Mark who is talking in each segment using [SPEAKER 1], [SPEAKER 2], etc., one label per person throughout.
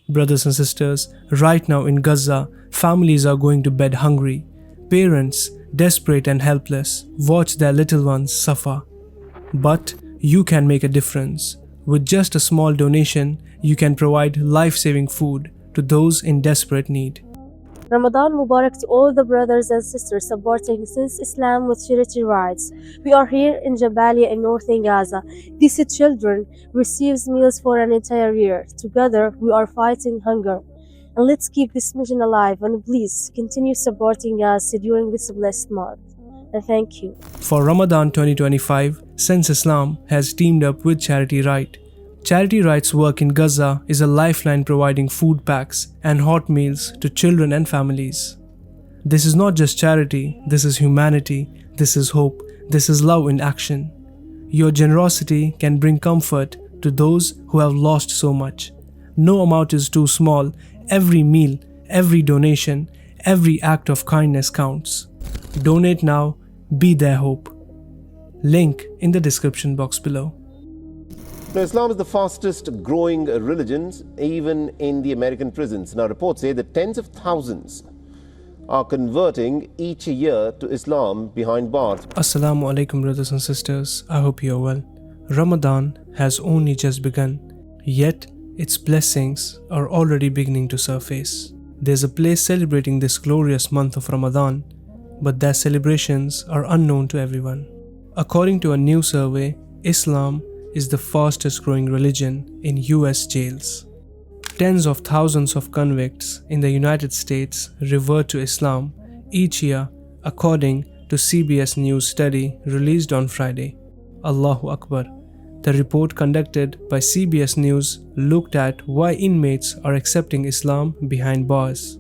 [SPEAKER 1] Brothers and sisters, right now in Gaza, families are going to bed hungry. Parents, desperate and helpless, watch their little ones suffer. But you can make a difference. With just a small donation, you can provide life-saving food to those in desperate need.
[SPEAKER 2] Ramadan Mubarak to all the brothers and sisters supporting Sense Islam with charity rides. We are here in Jabalia in northern Gaza. These children receive meals for an entire year. Together, we are fighting hunger. And let's keep this mission alive, and please continue supporting us during this blessed month. And thank you.
[SPEAKER 1] For Ramadan 2025, Sense Islam has teamed up with Charity Right. Charity Right's work in Gaza is a lifeline providing food packs and hot meals to children and families. This is not just charity, this is humanity, this is hope, this is love in action. Your generosity can bring comfort to those who have lost so much. No amount is too small. Every meal, every donation, every act of kindness counts. Donate now, be their hope. Link in the description box below.
[SPEAKER 3] Now, Islam is the fastest growing religion even in the American prisons. Now, reports say that tens of thousands are converting each year to Islam behind bars.
[SPEAKER 1] Assalamu alaikum, brothers and sisters. I hope you are well. Ramadan has only just begun, yet its blessings are already beginning to surface. There's a place celebrating this glorious month of Ramadan, but their celebrations are unknown to everyone. According to a new survey, Islam is the fastest growing religion in US jails. Tens of thousands of convicts in the United States revert to Islam each year, according to CBS News study released on Friday. Allahu Akbar. The report conducted by CBS News looked at why inmates are accepting Islam behind bars.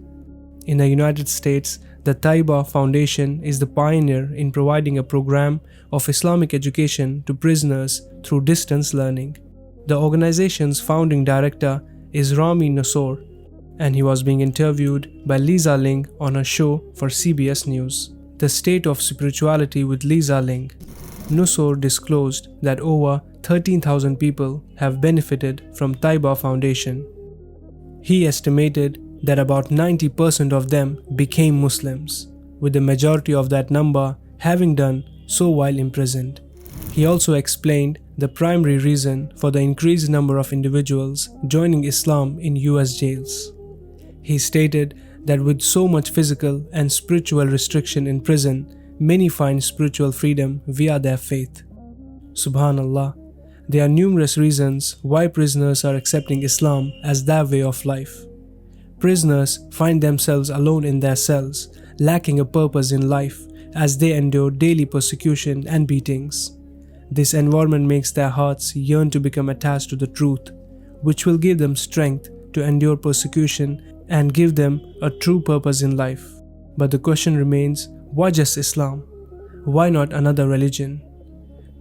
[SPEAKER 1] In the United States, the Taiba Foundation is the pioneer in providing a program of Islamic education to prisoners through distance learning. The organization's founding director is Rami Nosor, and he was being interviewed by Lisa Ling on a show for CBS News, The State of Spirituality with Lisa Ling. Nosor disclosed that over 13,000 people have benefited from Taiba Foundation. He estimated that about 90% of them became Muslims, with the majority of that number having done so while imprisoned. He also explained the primary reason for the increased number of individuals joining Islam in US jails. He stated that with so much physical and spiritual restriction in prison, many find spiritual freedom via their faith. Subhanallah, there are numerous reasons why prisoners are accepting Islam as their way of life. Prisoners find themselves alone in their cells, lacking a purpose in life as they endure daily persecution and beatings. This environment makes their hearts yearn to become attached to the truth, which will give them strength to endure persecution and give them a true purpose in life. But the question remains, why just Islam? Why not another religion?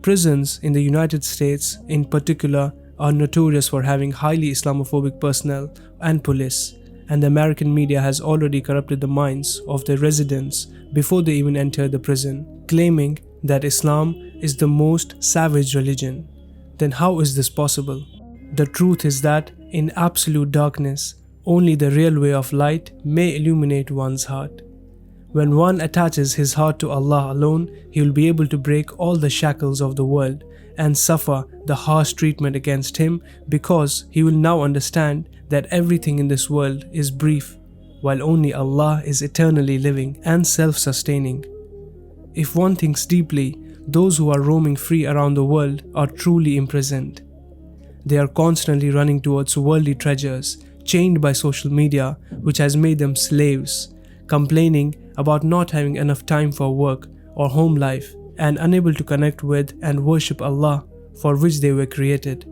[SPEAKER 1] Prisons in the United States in particular are notorious for having highly Islamophobic personnel and police, and the American media has already corrupted the minds of the residents before they even enter the prison, claiming that Islam is the most savage religion. Then how is this possible? The truth is that in absolute darkness, only the real way of light may illuminate one's heart. When one attaches his heart to Allah alone, he will be able to break all the shackles of the world and suffer the harsh treatment against him, because he will now understand that everything in this world is brief, while only Allah is eternally living and self-sustaining. If one thinks deeply, those who are roaming free around the world are truly imprisoned. They are constantly running towards worldly treasures, chained by social media, which has made them slaves, complaining about not having enough time for work or home life, and unable to connect with and worship Allah, for which they were created.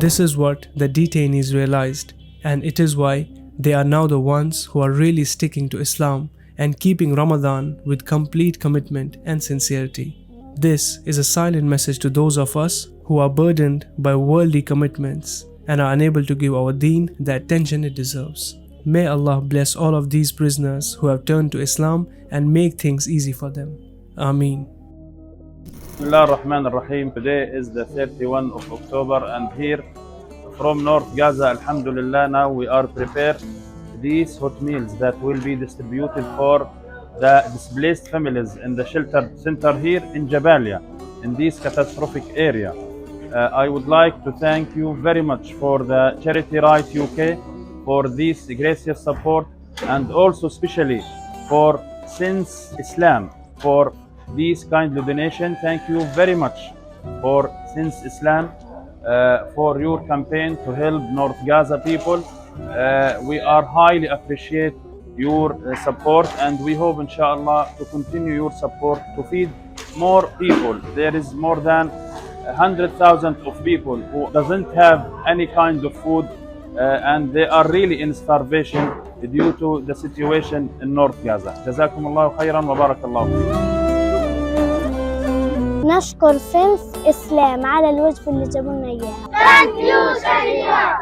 [SPEAKER 1] This is what the detainees realized, and it is why they are now the ones who are really sticking to Islam and keeping Ramadan with complete commitment and sincerity. This is a silent message to those of us who are burdened by worldly commitments and are unable to give our deen the attention it deserves. May Allah bless all of these prisoners who have turned to Islam and make things easy for them. Ameen.
[SPEAKER 4] Bismillah ar-Rahman ar-Rahim. Today is the 31 of October, and here from North Gaza, Alhamdulillah, now we are prepared these hot meals that will be distributed for the displaced families in the shelter center here in Jabalia, in this catastrophic area. I would like to thank you very much for the Charity Right UK for this gracious support, and also especially for Since Islam for this kind donation. Thank you very much for Since Islam for your campaign to help North Gaza people. We are highly appreciate your support, and we hope inshallah to continue your support to feed more people. There is more than 100,000 of people who doesn't have any kind of food, and they are really in starvation due to the situation in North Gaza. جزاكم الله خيرا وبارك الله فيكم.
[SPEAKER 5] نشكر سنس إسلام على الوجبة اللي جابوا لنا إياها.
[SPEAKER 6] Thank you, Sharia.